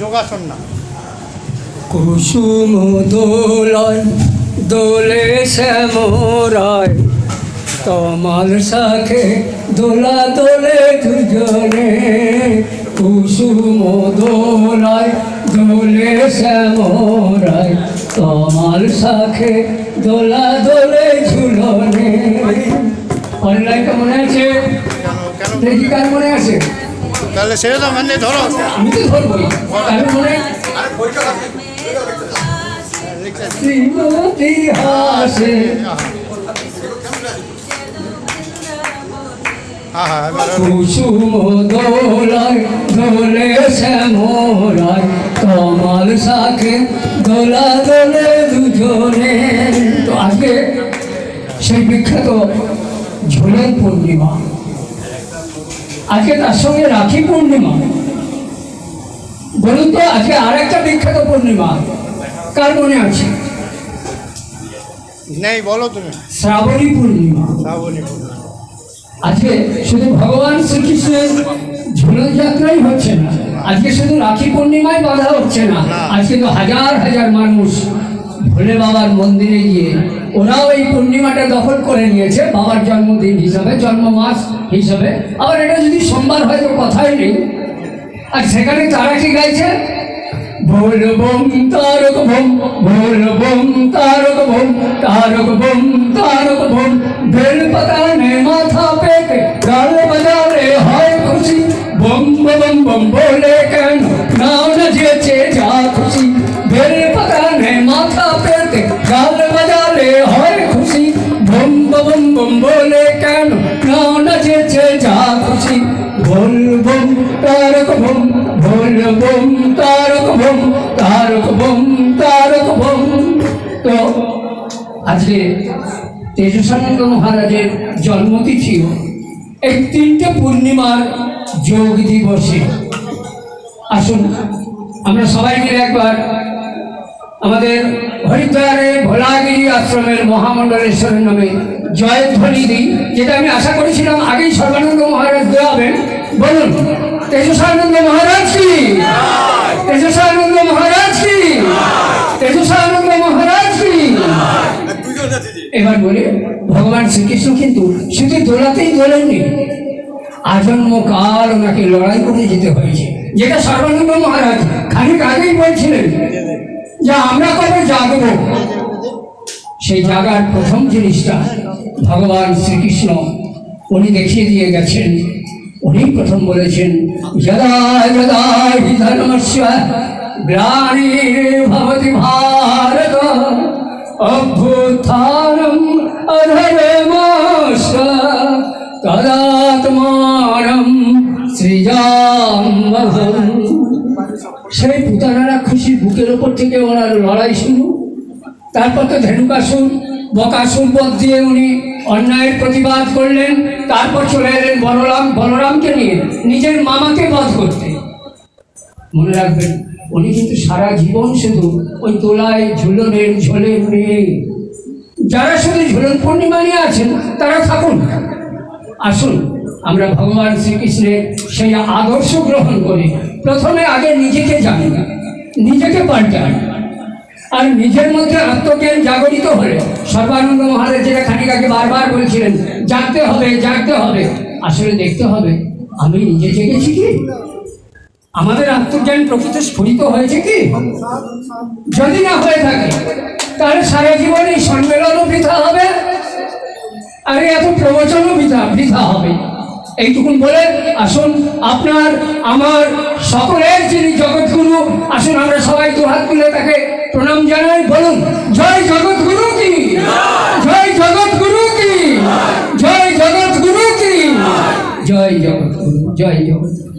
যোগাসন না। কুসুম দোলন দোলে শ্যামরায়, তমাল শাখে দোলা দোলে দুজনে। কুসুম দোলায় দোলে শ্যামরায়, তমাল শাখে দোলা দোলে ঝুলনে। অনলাইনটা মনে আছে? দেখি কার মনে আছে? তাহলে সেটা তো মানে ধরো, আমি তো ধরবই। কার মনে? শ্রীমতী হাসে। কুসুম দোলায় দোলে শ্যামরায়, তমাল শাখে দোলা দোলে দুজনে। তো আজকে সেই বিখ্যাত ঝোলের পূর্ণিমা, আজকে তার সঙ্গে রাখি পূর্ণিমা। বলুন তো আজকে আর একটা বিখ্যাত পূর্ণিমা কার মনে আছে? নেই, বলো তুমি। শ্রাবণী পূর্ণিমা। শ্রাবণী পূর্ণিমা। আজকে শুধু ভগবান শ্রীকৃষ্ণের ঝুলন যাত্রাই হচ্ছে না, আজকে শুধু রাখি পূর্ণিমায় বাধা হচ্ছে না, আজকে তো হাজার হাজার মানুষ ভোলে বাবার মন্দিরে গিয়ে ওরাও এই পূর্ণিমাটা দখল করে নিয়েছে বাবার জন্মদিন হিসাবে, জন্ম মাস হিসাবে। আবার এটা যদি সোমবার হয় তো কথাই নেই। আর সেখানে তারা কি গাইছে? ভোল বোম তারক বোম, ভোল বোম তারক বোম, তারক বোম তারক বোম। বেল পাতা নে মাথা পেতে গাল বাজালে হয় খুশি। বম বম বম বলে কেন নাও না যেচে যা খুশি। বেল পাতা নে মাথা পেতে গাল বাজালে হয় খুশি। বম বম বম বলে কেন নাও না যেচে যা খুশি। ভোল বোম তারক বোম, ভোল বোম তারক বোম, তারক বোম তারক বোম। তো আজকে তেজস্বানন্দ মহারাজের জন্মতিথি, এই তিনটে পূর্ণিমার যোগ দিবসে আসুন আমরা সবাই মিলে একবার আমাদের হরিদ্বারে ভোলাগিরি আশ্রমের মহামণ্ডলেশ্বরের নামে জয়ধ্বনি দিই, যেটা আমি আশা করেছিলাম আগেই সর্বানন্দ মহারাজ দেওয়াবেন। বলুন, তেজস্বানন্দ মহারাজ কি? তেজস্বানন্দ মহারাজ কি? তেজস্বানন্দ মহারাজ কি? এবার বলি, ভগবান শ্রীকৃষ্ণ কিন্তু শুধু দোলাতেই দোলেননি, আজন্ম কাল ওনাকে লড়াই করে যেতে হয়েছে, যেটা সর্বানন্দ মহারাজ খানিক আগেই বলছিলেন যে আমরা কবে জাগব। সেই জাগার প্রথম জিনিসটা ভগবান শ্রীকৃষ্ণ উনি দেখিয়ে দিয়ে গেছেন। উনি প্রথম বলেছেন, যদা যদা হি ধর্মস্য গ্লানির্ভবতি ভারত, অভ্যুত্থানম অধর্মস্য তদাত্মানম সৃজাম্যহম। সেই পুতানারা খুশি বুকের ওপর থেকে ওনার লড়াই শুরু। তারপর তো ধেনুকাসুর বকাসুর বধ দিয়ে উনি অন্যায়ের প্রতিবাদ করলেন। তারপর চলে এলেন বলরামকে নিয়ে নিজের মামাকে বধ করতে। মনে রাখবেন, উনি কিন্তু সারা জীবন শুধু ওই তোলায় ঝুলনের ঝোলে নিয়ে, যারা শুধু ঝুলন পূর্ণিমা নিয়ে আছেন তারা থাকুন। আসুন আমরা ভগবান শ্রীকৃষ্ণের সেই আদর্শ গ্রহণ করি। প্রথমে আগে নিজেকে জানি, নিজেকে পাল্টান, আর নিজের মধ্যে আত্মজ্ঞান জাগরিত হলে সর্বানন্দ মহারাজ যেটা খানিক আগে বারবার বলছিলেন, জাগতে হবে জাগতে হবে। আসলে দেখতে হবে আমি নিজে জেগেছি কি, আমাদের আত্মজ্ঞান প্রকৃত স্ফুরিত হয়েছে কি। যদি না হয়ে থাকে তাহলে সারা জীবন এই সম্মেলনও বৃথা হবে, আর এত প্রবচনও বৃথা হবে। এইটুকুন বলে আসুন আপনার আমার সকলের যিনি জগৎগুরু, আসুন আমরা সবাই দুহাত তুলে তাকে প্রণাম জানাই। বলুন, জয় জগৎগুরু কি, জয় জগৎগুরু কি, জয় জগৎগুরু কি, জয় জগৎগুরু, জয় জগৎগুরু।